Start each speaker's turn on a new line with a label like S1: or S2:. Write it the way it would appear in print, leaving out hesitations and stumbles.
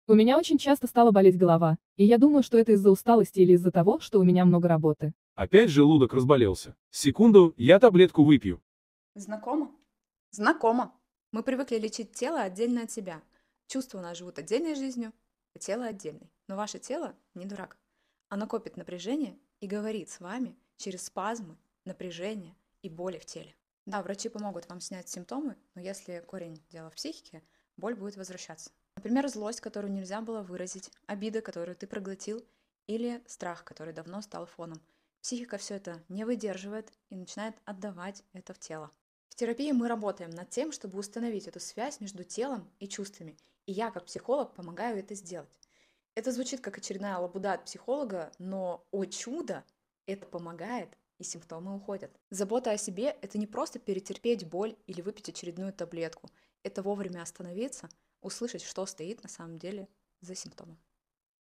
S1: У меня очень часто стала болеть голова, и я думаю, что это из-за усталости или из-за того, что у меня много работы.
S2: Опять желудок разболелся. Секунду, я таблетку выпью.
S3: Знакомо? Знакомо. Мы привыкли лечить тело отдельно от себя. Чувства у нас живут отдельной жизнью, а тело отдельной. Но ваше тело не дурак. Оно копит напряжение и говорит с вами через спазмы, напряжение и боли в теле. Да, врачи помогут вам снять симптомы, но если корень дела в психике, боль будет возвращаться. Например, злость, которую нельзя было выразить, обида, которую ты проглотил, или страх, который давно стал фоном. Психика все это не выдерживает и начинает отдавать это в тело. В терапии мы работаем над тем, чтобы установить эту связь между телом и чувствами, и я, как психолог, помогаю это сделать. Это звучит как очередная лабуда от психолога, но, о чудо, это помогает, и симптомы уходят. Забота о себе– это не просто перетерпеть боль или выпить очередную таблетку. Это вовремя остановиться, услышать, что стоит на самом деле за симптомом.